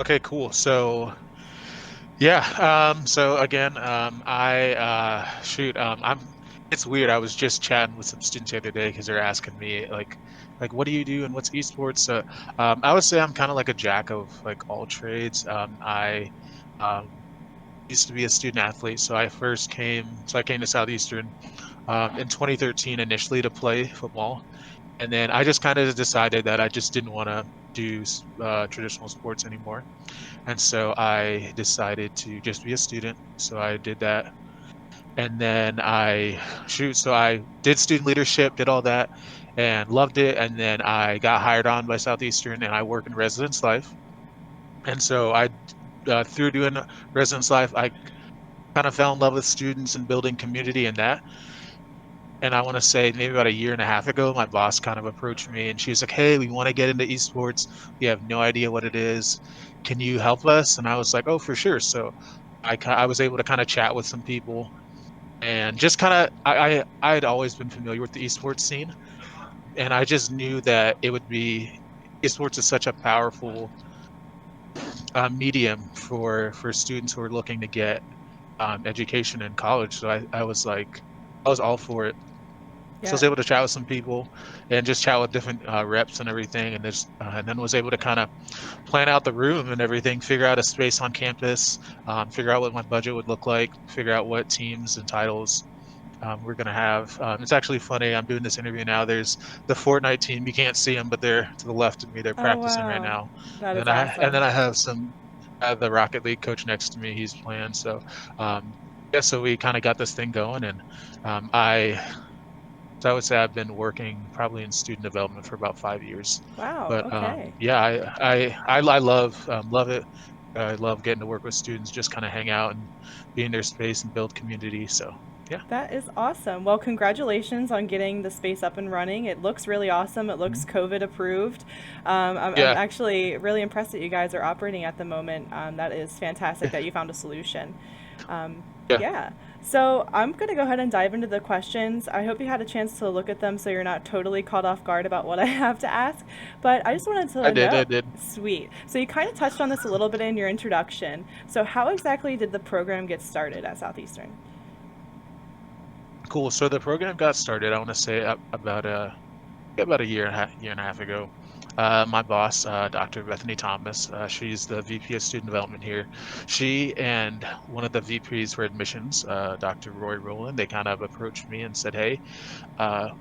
Okay, cool. So yeah, so again, it's weird. I was just chatting with some students the other day because they're asking me like what do you do and what's esports? So I would say I'm kind of like a jack of like all trades. I um used to be a student athlete, so I came to Southeastern in 2013 initially to play football. And then I just kind of decided that I just didn't want to do traditional sports anymore. And so I decided to just be a student. So I did that. And then so I did student leadership, did all that, and loved it. And then I got hired on by Southeastern and I work in residence life. And so through doing residence life, I kind of fell in love with students and building community and that. And I want to say maybe about a year and a half ago, my boss kind of approached me and she was like, "Hey, we want to get into esports. We have no idea what it is. Can you help us?" And I was like, "Oh, for sure." So I was able to kind of chat with some people and just kind of I had always been familiar with the esports scene, and I just knew that it would be esports is such a powerful medium for students who are looking to get education in college. So I was like, I was all for it. So I was Yeah. able to chat with some people and just chat with different reps and everything, and then was able to kind of plan out the room and everything, figure out a space on campus, figure out what my budget would look like, figure out what teams and titles we're gonna have. It's actually funny. I'm doing this interview now. There's the Fortnite team. You can't see them, but they're to the left of me. They're Oh, practicing right wow. now. That is And awesome. then I have the Rocket League coach next to me. He's playing. So yeah, so we kind of got this thing going, and um, I I would say I've been working probably in student development for about 5 years. Wow. But Okay. yeah, I love it. I love getting to work with students, just kind of hang out and be in their space and build community. So yeah. That is awesome. Well, congratulations on getting the space up and running. It looks really awesome. It looks Mhm. COVID approved. I'm Yeah, actually really impressed that you guys are operating at the moment. That is fantastic that you found a solution. Um, yeah, yeah. So I'm going to go ahead and dive into the questions. I hope you had a chance to look at them so you're not totally caught off guard about what I have to ask. But I just wanted I to did, I know. did. Sweet. So you kind of touched on this a little bit in your introduction. So, how exactly did the program get started at Southeastern? Cool. So the program got started, I want to say about year and a half ago. My boss, Dr. Bethany Thomas, she's the VP of Student Development here. She and one of the VPs for admissions, Dr. Roy Rowland, they kind of approached me and said, "Hey,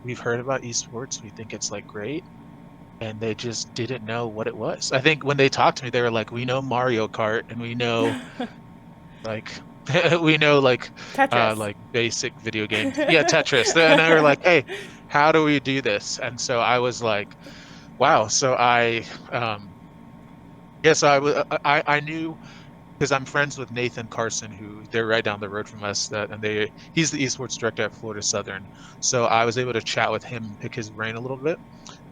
we've heard about esports. We think it's like great." And they just didn't know what it was. I think when they talked to me, they were like, "We know Mario Kart and we know like we know Tetris. like basic video games. Yeah, Tetris." And they were like, "Hey, how do we do this?" And so I was like, wow. So yes, I knew because I'm friends with Nathan Carson, who they're right down the road from us. He's the esports director at Florida Southern. So I was able to chat with him and pick his brain a little bit.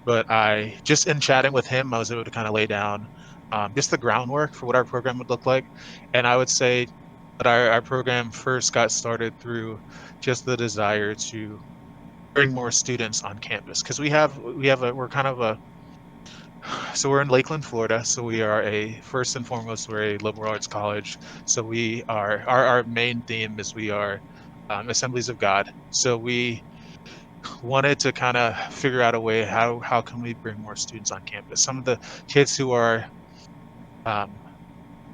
But I just in chatting with him, I was able to kind of lay down just the groundwork for what our program would look like. And I would say that our program first got started through just the desire to bring more students on campus because we're kind of a so we're in Lakeland, Florida. So we are first and foremost, we're a liberal arts college. So our main theme is we are Assemblies of God. So we wanted to kind of figure out a way how can we bring more students on campus. Some of the kids um,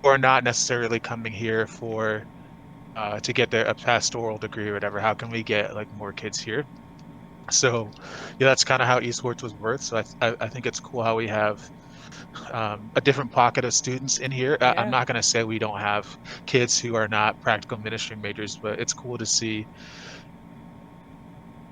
who are not necessarily coming here for to get a pastoral degree or whatever. How can we get like more kids here? So yeah, that's kind of how esports was birthed. So I think it's cool how we have a different pocket of students in here. I'm Yeah. not going to say we don't have kids who are not practical ministry majors, but it's cool to see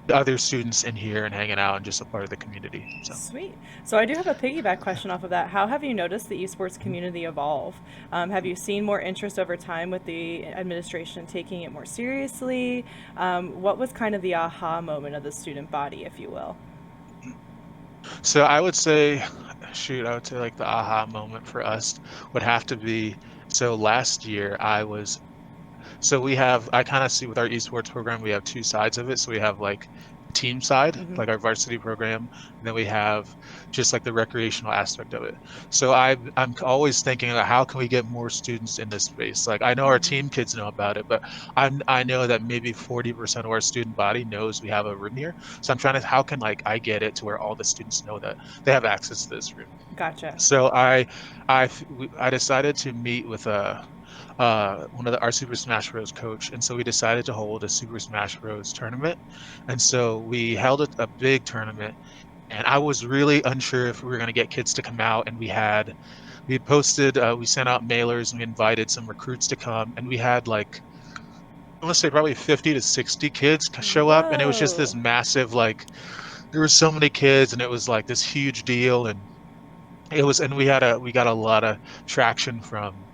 the other students in here and hanging out and just a part of the community. So, Sweet. So I do have a piggyback question off of that. How have you noticed the esports mhm. community evolve? Have you seen more interest over time with the administration taking it more seriously? What was kind of the aha moment of the student body, if you will? So I would say, shoot, I would say like the aha moment for us would have to be, so last year I kind of see with our esports program, we have two sides of it. So we have like team side, Hmm. like our varsity program, and then we have just like the recreational aspect of it. So I'm always thinking like, how can we get more students in this space? Like I know our team kids know about it, but I know that maybe 40% of our student body knows we have a room here. So I'm trying to how can like I get it to where all the students know that they have access to this room. Gotcha. So I decided to meet with one of our Super Smash Bros. Coach, and so we decided to hold a Super Smash Bros. Tournament, and so we held a big tournament, and I was really unsure if we were going to get kids to come out, and we had posted, we sent out mailers, and we invited some recruits to come, and we had like I want to say probably 50 to 60 kids show up, and it was just Whoa. this massive like there were so many kids, and it was like this huge deal, and it was, and we got a lot of traction from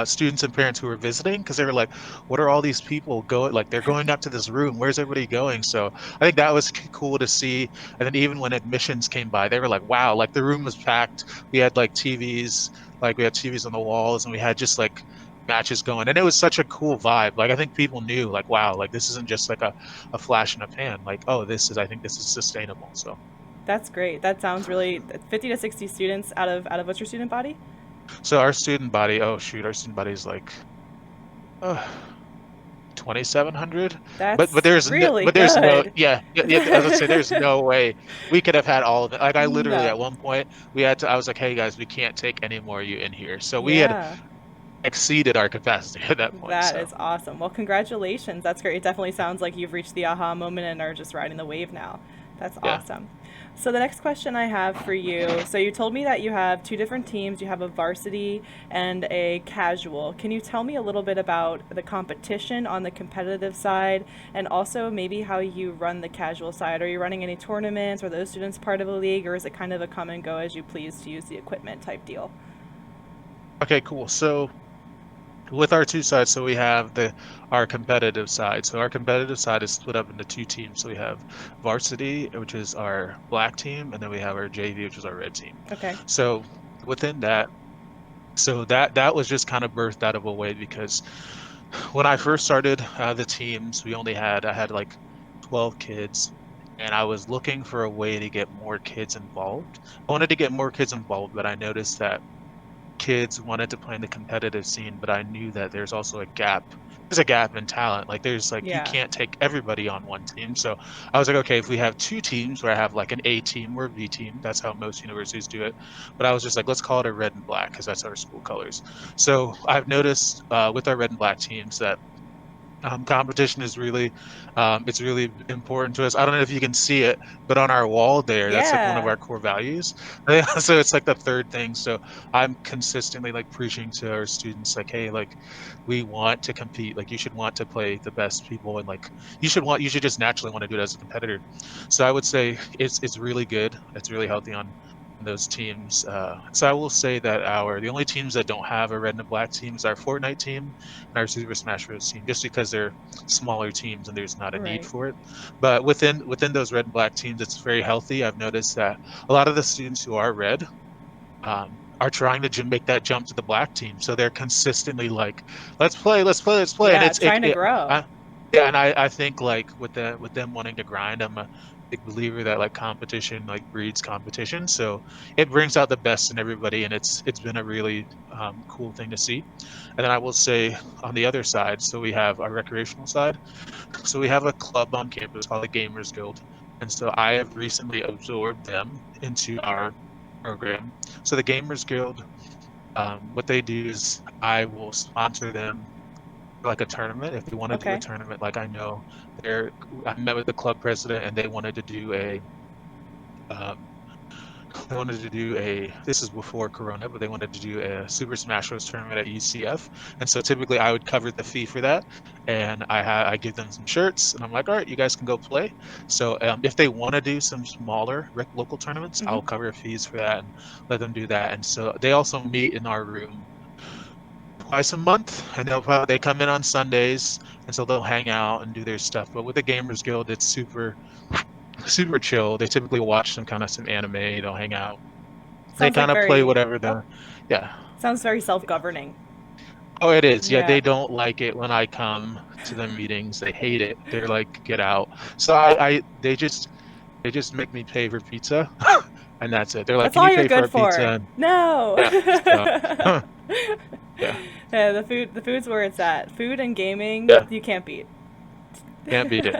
students and parents who were visiting because they were like, "What are all these people going? Like they're going up to this room. Where's everybody going?" So I think that was cool to see. And then even when admissions came by, they were like, "Wow!" Like the room was packed. We had like TVs, like we had TVs on the walls, and we had just like matches going, and it was such a cool vibe. Like I think people knew, like, "Wow!" Like this isn't just like a flash in a pan. Like, oh, this is. I think this is sustainable. So. That's great. That sounds really 50 to 60 students out of what's your student body? So our student body, oh shoot, our student body is like uh, 2,700. But That's there's no, really but there's no, good. yeah, yeah, yeah, I was gonna say there's no way we could have had all of it. Like I literally No. at one point we had to, I was like, hey guys, we can't take any more of you in here. So we had Yeah. exceeded our capacity at that point. That So is awesome. Well, congratulations. That's great. It definitely sounds like you've reached the aha moment and are just riding the wave now. That's yeah. awesome. So, the next question I have for you, so you told me that you have two different teams. You have a varsity and a casual. Can you tell me a little bit about the competition on the competitive side and also maybe how you run the casual side? Are you running any tournaments? Are those students part of a league, or is it kind of a come and go as you please to use the equipment type deal? Okay, cool. So with our two sides, so we have the our competitive side. So our competitive side is split up into two teams. So we have varsity, which is our black team, and then we have our JV, which is our red team. Okay. So within that, so that was just kind of birthed out of a way because when I first started the teams, I had like 12 kids, and I was looking for a way to get more kids involved. I wanted to get more kids involved, but I noticed that kids wanted to play in the competitive scene, but I knew that there's also a gap. There's a gap in talent. Like there's like you Yeah. can't take everybody on one team. So I was like, okay, if we have two teams where I have like an A team or a B team, that's how most universities do it. But I was just like, let's call it a red and black because that's our school colors. So I've noticed with our red and black teams that competition is really, it's really important to us. I don't know if you can see it, but on our wall there, that's like one of Yeah. our core values. So it's like the third thing. So I'm consistently like preaching to our students, like, hey, like we want to compete. Like you should want to play the best people, and like you should just naturally want to do it as a competitor. So I would say it's really good. It's really healthy on those teams. So I will say that the only teams that don't have a red and a black team is our Fortnite team and our Super Smash Bros. Team, just because they're smaller teams and there's not a need Right. for it. But within those red and black teams, it's very healthy. I've noticed that a lot of the students who are red are trying to make that jump to the black team. So they're consistently like, let's play, let's play, let's play. And Yeah. Trying to grow. yeah, and I think like with them wanting to grind, I'm a big believer that like competition like breeds competition. So it brings out the best in everybody, and it's been a really cool thing to see. And then I will say on the other side, so we have our recreational side. So we have a club on campus called the Gamers Guild. And so I have recently absorbed them into our program. So the Gamers Guild, what they do is I will sponsor them for like a tournament if they want to do a Okay. tournament. Like I know they're, I met with the club president and they wanted to do um, they wanted to do this is before Corona, but they wanted to do a Super Smash Bros. Tournament at UCF. And so typically I would cover the fee for that. And I give them some shirts and I'm like, all right, you guys can go play. So if they want to do some smaller local tournaments, Mm-hmm. I'll cover fees for that and let them do that. And so they also meet in our room twice a month, and they come in on Sundays, and so they'll hang out and do their stuff. But with the Gamers Guild, it's super chill. They typically watch some anime. They'll hang out. They Sounds kind like of play very whatever the yeah. sounds very self-governing. Oh, it is. Yeah, Yeah. they don't like it when I come to their meetings. They hate it. They're like, get out. So they just make me pay for pizza, and that's it. They're like, That's can all you you're pay for good our pizza? for. And No. yeah, so yeah, Yeah, the food's where it's at. Food and gaming, yeah, you can't beat. can't beat it.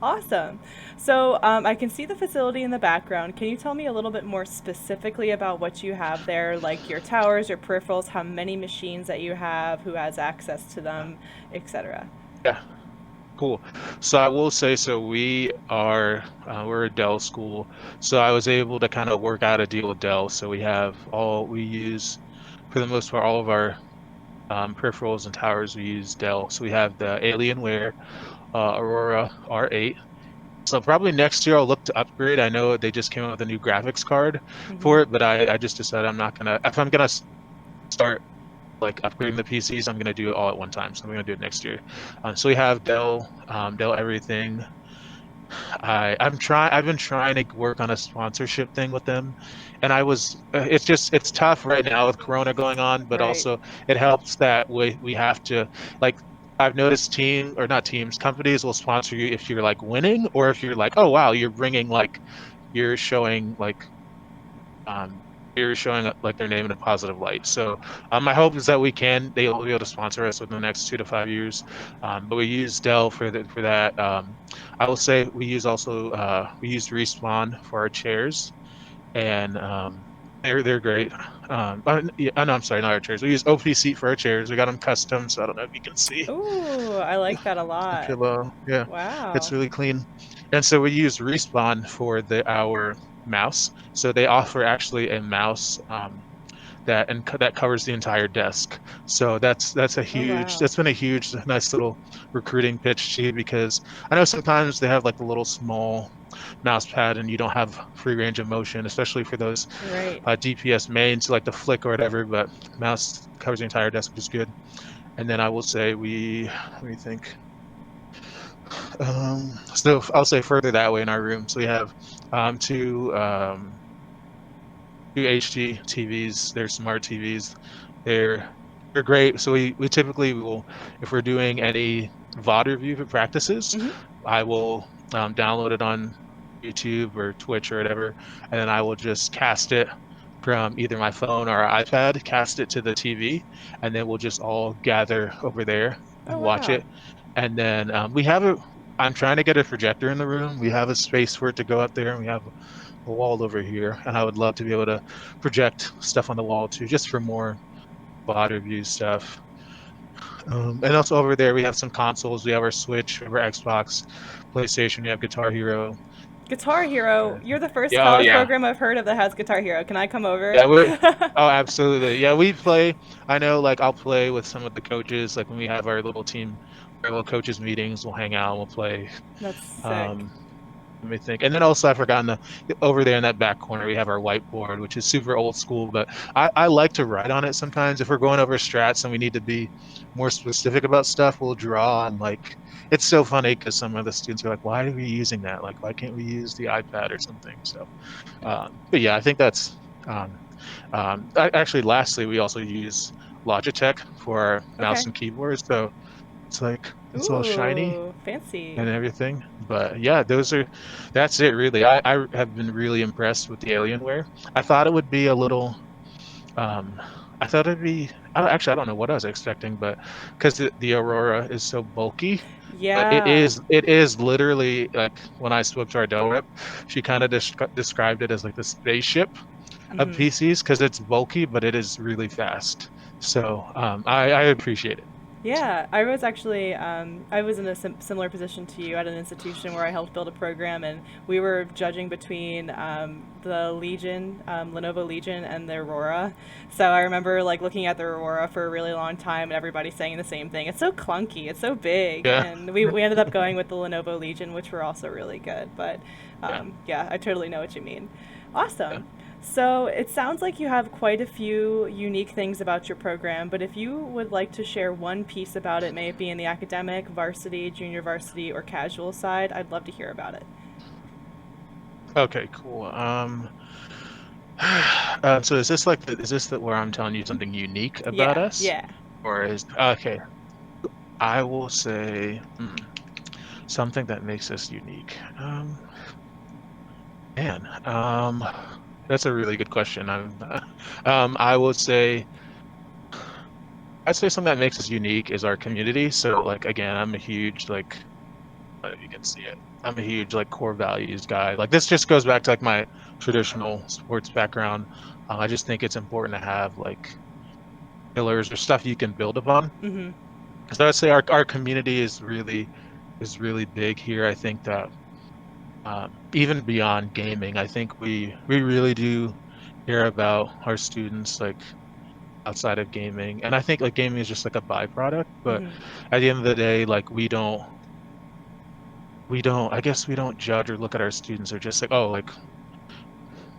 Awesome. So I can see the facility in the background. Can you tell me a little bit more specifically about what you have there, like your towers, your peripherals, how many machines that you have, who has access to them, etc.? Yeah, cool. So I will say, so we're a Dell school, so I was able to kind of work out a deal with Dell. So we use for the most part all of our peripherals and towers we use Dell. So we have the Alienware Aurora R8. So probably next year I'll look to upgrade. I know they just came out with a new graphics card Mm-hmm. for it, but I just decided I'm not gonna if I'm gonna start like upgrading the PCs, I'm gonna do it all at one time. So I'm gonna do it next year. So we have Dell everything. I've been trying to work on a sponsorship thing with them, and it's tough right now with Corona going on, but Right. also it helps that we have to like I've noticed team or not teams companies will sponsor you if you're like winning or if you're like, oh wow, you're showing like um you're showing like their name in a positive light. So my hope is that they'll be able to sponsor us within the next 2 to 5 years. But we use Dell for that. I will say we use Respawn for our chairs, and they're great. Yeah, oh, no, I'm sorry, not our chairs. We use OP Seat for our chairs. We got them custom, so I don't know if you can see Ooh, I like that a the lot. pillow. Yeah, it's Wow. really clean. And so we use Respawn for our mouse. So they offer actually a mouse that covers the entire desk. So Oh, wow. that's been a huge nice little recruiting pitch too, because I know sometimes they have like a little small mouse pad and you don't have free range of motion, especially for those Right. DPS mains like the flick or whatever. But mouse covers the entire desk, which is good. And then I will say let me think. So I'll say further that way in our room. So we have um, two um, two HD TVs. They're smart TVs. They're they're great. So we typically will, if we're doing any VOD review for practices, Mm-hmm. I will download it on YouTube or Twitch or whatever, and then I will just cast it from either my phone or iPad, cast it to the TV, and then we'll just all gather over there Oh, and watch wow. it. And then I'm trying to get a projector in the room. We have a space for it to go up there, and we have a wall over here, and I would love to be able to project stuff on the wall too, just for more VOD review stuff. And also over there, we have some consoles. We have our Switch, we have our Xbox, PlayStation. We have Guitar Hero. Guitar Hero, you're the first Yeah, oh college yeah, program I've heard of that has Guitar Hero. Can I come over? yeah. Oh, absolutely. Yeah, we play. I know, like I'll play with some of the coaches. Like when we have our little coaches meetings, we'll hang out, we'll play. That's sick. Um, Let me think. And then also I forgot over there in that back corner we have our whiteboard, which is super old school, but I like to write on it sometimes. If we're going over strats and we need to be more specific about stuff, we'll draw and like it's so funny because some of the students are like, why are we using that? Like, why can't we use the iPad or something? So but yeah, I think that's actually lastly we also use Logitech for our mouse Okay. and keyboard. So it's like it's all shiny Ooh, fancy. and everything. But yeah, that's it really. I have been really impressed with the Alienware. I thought it would be a little um I thought it'd be I don't know what I was expecting, but because the Aurora is so bulky, but Yeah. it is literally like when I spoke to our Dell rep, she kind of described it as like the spaceship of Mm-hmm. PCs because it's bulky, but it is really fast. So I appreciate it. So Yeah, I was actually I was in a similar position to you at an institution where I helped build a program, and we were judging between the Legion, Lenovo Legion, and the Aurora. So I remember like looking at the Aurora for a really long time, and everybody saying the same thing. It's so clunky, it's so big, yeah, and we ended up going with the Lenovo Legion, which were also really good. But yeah, yeah, I totally know what you mean. yeah. Awesome. So it sounds like you have quite a few unique things about your program, but if you would like to share one piece about it, may it be in the academic, varsity, junior varsity, or casual side, I'd love to hear about it. Okay, cool. So is this where I'm telling you something unique about Yeah, us? yeah. Or is okay. I will say something that makes us unique. Man, that's a really good question. I would say I'd say something that makes us unique is our community. So like again, I'm a huge like you can see it. I'm a huge like core values guy. Like this just goes back to like my traditional sports background. I just think it's important to have like pillars or stuff you can build upon. Mm-hmm. So I'd say our community is really big here. I think that even beyond gaming, I think we really do care about our students like outside of gaming. And I think like gaming is just like a byproduct, but Mm-hmm. at the end of the day, like I guess we don't judge or look at our students or just like, oh, like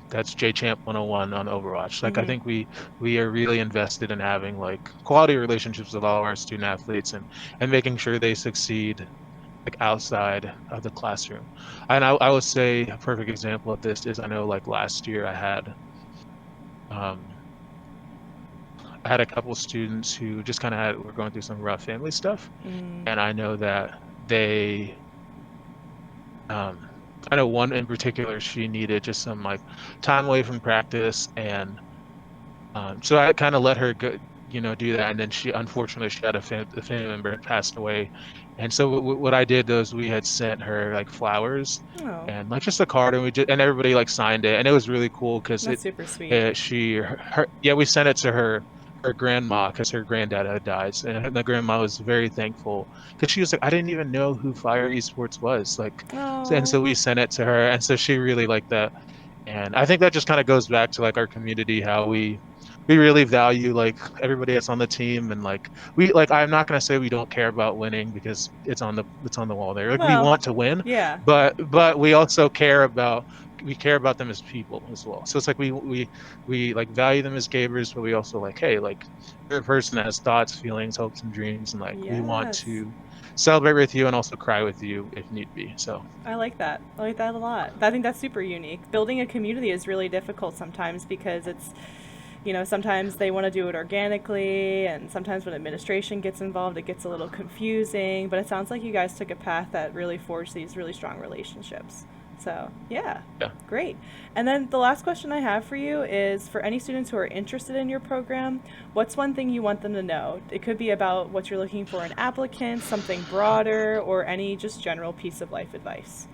that's J Champ 101 on Overwatch. Like I Mm-hmm. think we are really invested in having like quality relationships with all of our student athletes and making sure they succeed like outside of the classroom. And I would say a perfect example of this is I know like last year um I had a couple students who just kind of were going through some rough family stuff, Mm. and I know that they um I know one in particular, she needed just some like time away from practice, and so I kind of let her go, do that. And then unfortunately, she had a family member had passed away. And so what I did was we had sent her like flowers Oh, and like just a card, and and everybody like signed it. And it was really cool because that's super sweet. yeah, we sent it to her grandma because her granddad had died. And the grandma was very thankful because she was like, I didn't even know who Fire Esports was. Like, and Oh, so we sent it to her. And so she really liked that. And I think that just kind of goes back to like our community, how we really value like everybody that's on the team, and like we like I'm not gonna say we don't care about winning because it's on the wall there. Like we well, want to win, yeah. but we also care about them as people as well. So it's like we like value them as gamers, but we also like, hey, like you're a person that has thoughts, feelings, hopes, and dreams, and like we want Yes. to celebrate with you and also cry with you if need be. So I like that. I like that a lot. I think that's super unique. Building a community is really difficult sometimes because sometimes they want to do it organically, and sometimes when administration gets involved, it gets a little confusing. But it sounds like you guys took a path that really forged these really strong relationships. So, yeah, yeah. great. And then the last question I have for you is for any students who are interested in your program, what's one thing you want them to know? It could be about what you're looking for in applicants, something broader, or any just general piece of life advice.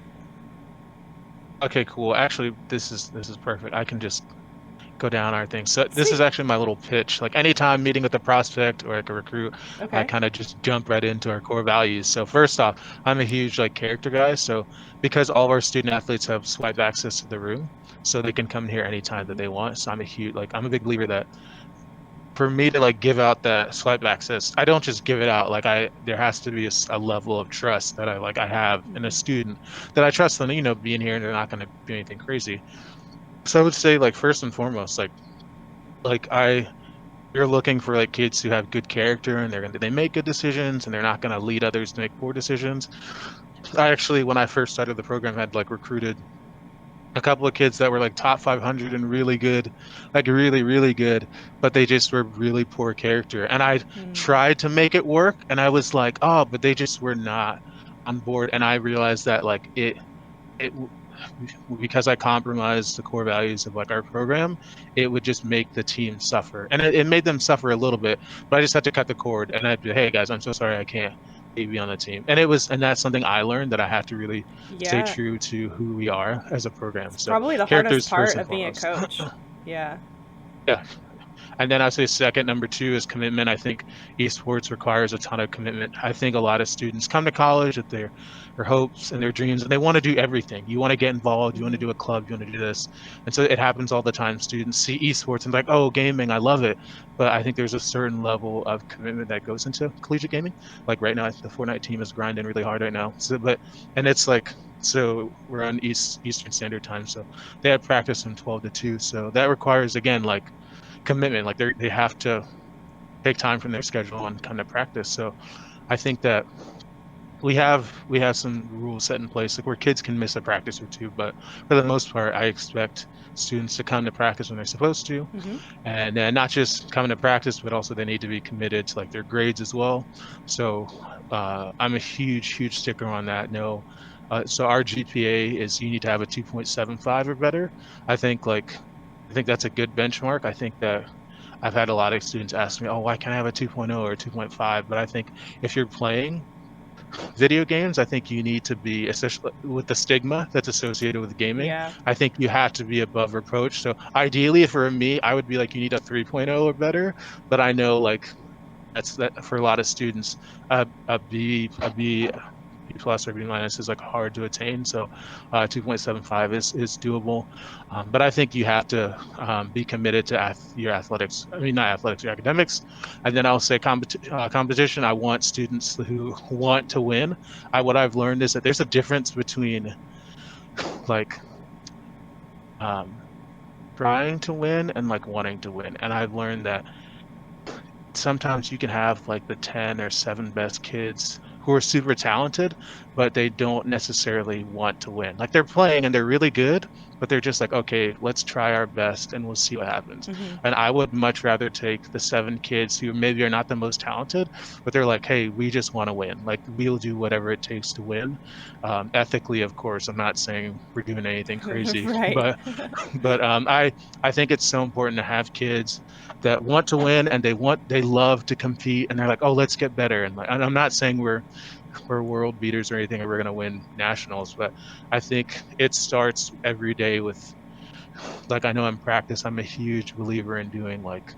Okay, cool. Actually, this is perfect. I can just go down our thing. So this is Sweet. actually my little pitch. Like anytime meeting with a prospect or like a recruit, I Okay. kind of just jump right into our core values. So first off, I'm a huge like character guy. So because all of our student athletes have swipe access to the room, so they can come here anytime that Mm-hmm. they want. So I'm a big believer that for me to like give out that swipe access, I don't just give it out. Like there has to be a level of trust that I have in a Mm-hmm. student that I trust them, being here and they're not going to do anything crazy. So I would say like first and foremost, like you're looking for like kids who have good character and they make good decisions and they're not going to lead others to make poor decisions. I actually, when I first started the program, had like recruited a couple of kids that were like top 500 and really good, like really, really good, but they just were really poor character. And I Mm. tried to make it work and I was like, oh, but they just were not on board. And I realized that like it because I compromised the core values of like our program, it would just make the team suffer. And it made them suffer a little bit, but I just had to cut the cord and I'd be, hey guys, I'm so sorry I can't be on the team. And that's something I learned that I have to really stay Yeah. true to who we are as a program. It's So probably the hardest characters first part and of being a foremost. coach. Yeah. Yeah. And then I'd say second, number two is commitment. I think esports requires a ton of commitment. I think a lot of students come to college with their hopes and their dreams, and they want to do everything. You want to get involved, you want to Mm-hmm. do a club, you want to do this. And so it happens all the time. Students see esports and like, oh, gaming, I love it. But I think there's a certain level of commitment that goes into collegiate gaming. Like right now, the Fortnite team is grinding really hard right now. And it's like, so we're on Eastern Standard Time. So they have practice from 12 to 2. So that requires, again, like commitment. Like they have to take time from their schedule and kind of practice. So I think that we have some rules set in place, like where kids can miss a practice or two, but for the most part, I expect students to come to practice when they're supposed to, Mm-hmm. and not just coming to practice, but also they need to be committed to like their grades as well. So I'm a huge sticker on that. No, so our GPA is you need to have a 2.75 or better. I think like I think that's a good benchmark. I think that I've had a lot of students ask me, "Oh, why can't I have a 2.0 or a 2.5?" But I think if you're playing video games, I think you need to be, especially with the stigma that's associated with gaming, Yeah. I think you have to be above reproach. So ideally for me, I would be like, you need a 3.0 or better. But I know like that for a lot of students, B plus or B minus is like hard to attain. So 2.75 is doable. But I think you have to be committed to your athletics. I mean, not athletics, your academics. And then I'll say competition. I want students who want to win. What I've learned is that there's a difference between like um, trying to win and like wanting to win. And I've learned that sometimes you can have like the 10 or 7 best kids who are super talented, but they don't necessarily want to win. Like they're playing and they're really good, but they're just like, okay, let's try our best and we'll see what happens. Mm-hmm. And I would much rather take the 7 kids who maybe are not the most talented, but they're like, hey, we just want to win. Like we'll do whatever it takes to win. Ethically, of course, I'm not saying we're doing anything crazy, Right. but I think it's so important to have kids that want to win and they love to compete and they're like, oh, let's get better. And I'm not saying we're world beaters or anything or we're going to win nationals, but I think it starts every day with, like, I know in practice I'm a huge believer in doing like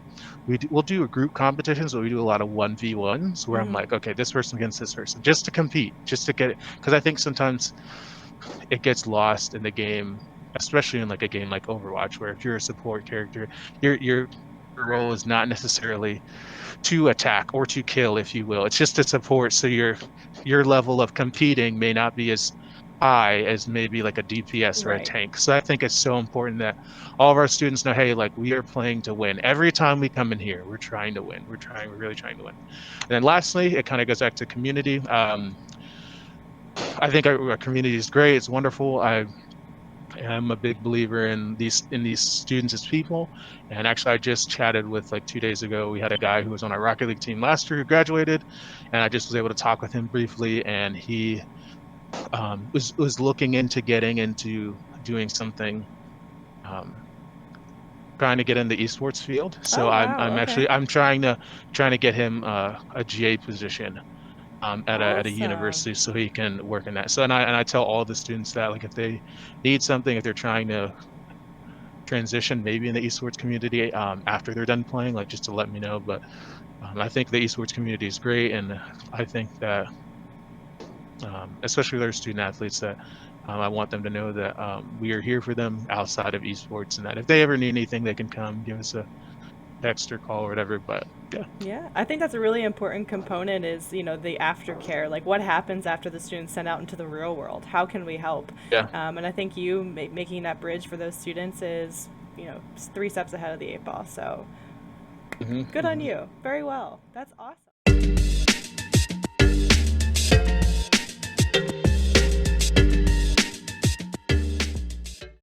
we'll do a group competitions, but we do a lot of 1v1s where I'm Mm-hmm. like, okay, this person against this person, just to compete, just to get it, because I think sometimes it gets lost in the game, especially in like a game like Overwatch, where if you're a support character, your role is not necessarily to attack or to kill, if you will. It's just to support. So your level of competing may not be as high as maybe like a DPS or a Right. tank. So I think it's so important that all of our students know, hey, like we are playing to win. Every time we come in here, we're trying to win. We're really trying to win. And then lastly, it kind of goes back to community. I think our community is great. It's wonderful. I'm a big believer in these students as people. And actually, I just chatted with like 2 days ago. We had a guy who was on our Rocket League team last year who graduated, and I just was able to talk with him briefly. And he was looking into getting into doing something, um, trying to get in the esports field. So Oh, I'm wow. I'm Okay. actually I'm trying to get him a GA position at a Awesome. university so he can work in that. So and I tell all the students that like if they need something, if they're trying to transition maybe in the esports community after they're done playing, like just to let me know. But I think the esports community is great, and I think that especially with our student athletes that I want them to know that we are here for them outside of esports, and that if they ever need anything, they can come give us a text or call or whatever. But yeah, Yeah, I think that's a really important component is, the aftercare. Like what happens after the students sent out into the real world? How can we help? yeah, And I think you making that bridge for those students is, 3 steps ahead of the 8 ball. So hmm good on hmm you. Very well. That's awesome.